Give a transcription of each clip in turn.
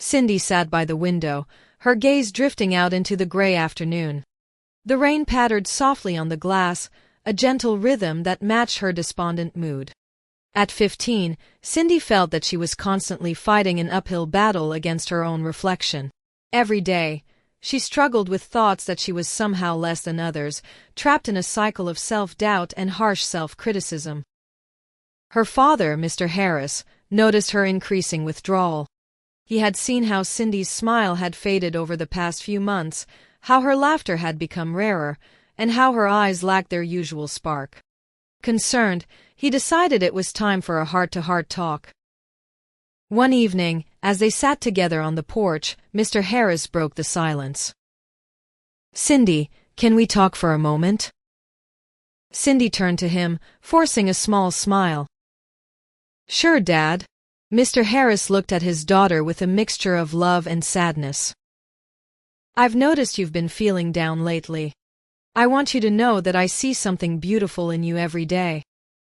Cindy sat by the window, her gaze drifting out into the gray afternoon. The rain pattered softly on the glass, a gentle rhythm that matched her despondent mood. At 15, Cindy felt that she was constantly fighting an uphill battle against her own reflection. Every day, she struggled with thoughts that she was somehow less than others, trapped in a cycle of self-doubt and harsh self-criticism. Her father, Mr. Harris, noticed her increasing withdrawal. He had seen how Cindy's smile had faded over the past few months, how her laughter had become rarer, and how her eyes lacked their usual spark. Concerned, he decided it was time for a heart-to-heart talk. One evening, as they sat together on the porch, Mr. Harris broke the silence. "Cindy, can we talk for a moment?" Cindy turned to him, forcing a small smile. "Sure, Dad." Mr. Harris looked at his daughter with a mixture of love and sadness. "I've noticed you've been feeling down lately. I want you to know that I see something beautiful in you every day.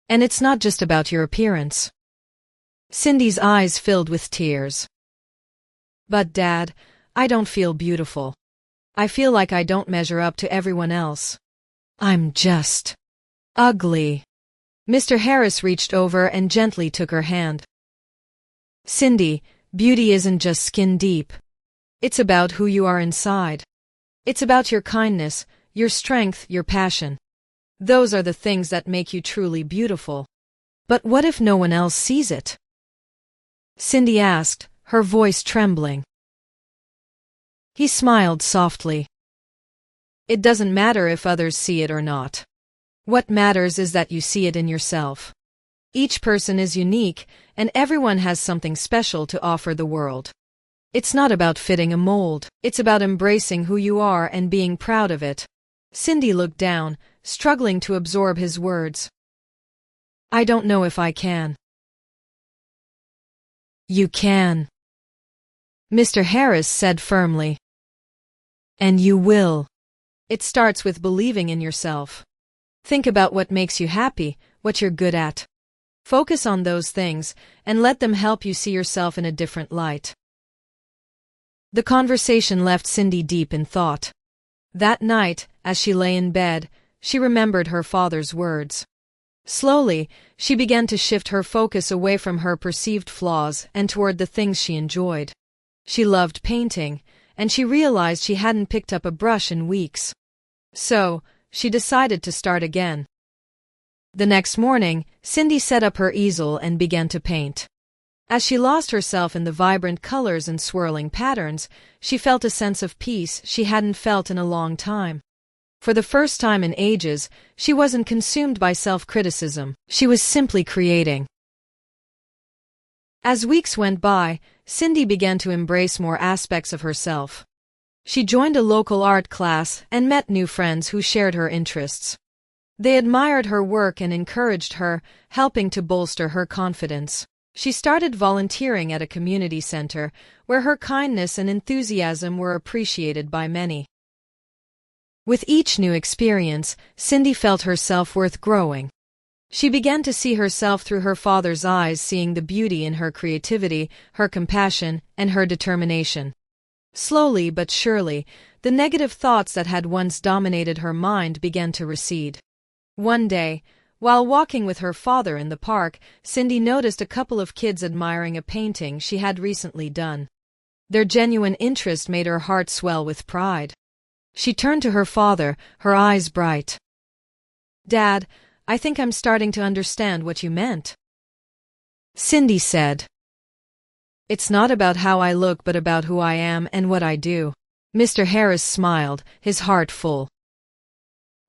And it's not just about your appearance." Cindy's eyes filled with tears. "But Dad, I don't feel beautiful. I feel like I don't measure up to everyone else. I'm just ugly." Mr. Harris reached over and gently took her hand. "Cindy, beauty isn't just skin deep. It's about who you are inside. It's about your kindness, your strength, your passion. Those are the things that make you truly beautiful. But what if no one else sees it?" Cindy asked, her voice trembling. He smiled softly. "It doesn't matter if others see it or not. What matters is that you see it in yourself. Each person is unique, and everyone has something special to offer the world. It's not about fitting a mold, it's about embracing who you are and being proud of it." Cindy looked down, struggling to absorb his words. "I don't know if I can." "You can," Mr. Harris said firmly. "And you will. It starts with believing in yourself. Think about what makes you happy, what you're good at. Focus on those things, and let them help you see yourself in a different light." The conversation left Cindy deep in thought. That night, as she lay in bed, she remembered her father's words. Slowly, she began to shift her focus away from her perceived flaws and toward the things she enjoyed. She loved painting, and she realized she hadn't picked up a brush in weeks. So, she decided to start again. The next morning, Cindy set up her easel and began to paint. As she lost herself in the vibrant colors and swirling patterns, she felt a sense of peace she hadn't felt in a long time. For the first time in ages, she wasn't consumed by self-criticism, she was simply creating. As weeks went by, Cindy began to embrace more aspects of herself. She joined a local art class and met new friends who shared her interests. They admired her work and encouraged her, helping to bolster her confidence. She started volunteering at a community center, where her kindness and enthusiasm were appreciated by many. With each new experience, Cindy felt her self-worth growing. She began to see herself through her father's eyes, seeing the beauty in her creativity, her compassion, and her determination. Slowly but surely, the negative thoughts that had once dominated her mind began to recede. One day, while walking with her father in the park, Cindy noticed a couple of kids admiring a painting she had recently done. Their genuine interest made her heart swell with pride. She turned to her father, her eyes bright. "Dad, I think I'm starting to understand what you meant." Cindy said, "It's not about how I look but about who I am and what I do." Mr. Harris smiled, his heart full.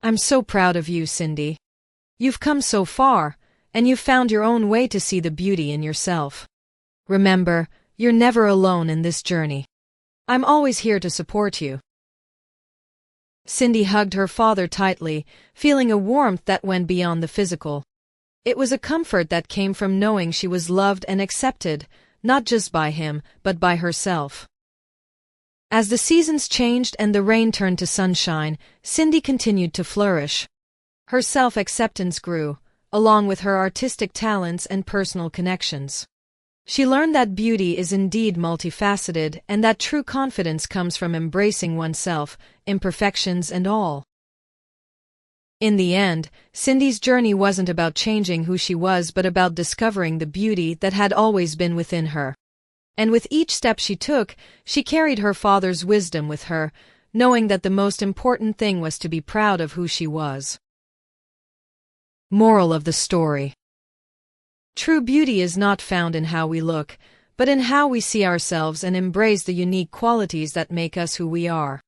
"I'm so proud of you, Cindy. You've come so far, and you've found your own way to see the beauty in yourself. Remember, you're never alone in this journey. I'm always here to support you." Cindy hugged her father tightly, feeling a warmth that went beyond the physical. It was a comfort that came from knowing she was loved and accepted, not just by him, but by herself. As the seasons changed and the rain turned to sunshine, Cindy continued to flourish. Her self-acceptance grew, along with her artistic talents and personal connections. She learned that beauty is indeed multifaceted and that true confidence comes from embracing oneself, imperfections and all. In the end, Cindy's journey wasn't about changing who she was but about discovering the beauty that had always been within her. And with each step she took, she carried her father's wisdom with her, knowing that the most important thing was to be proud of who she was. Moral of the story: true beauty is not found in how we look, but in how we see ourselves and embrace the unique qualities that make us who we are.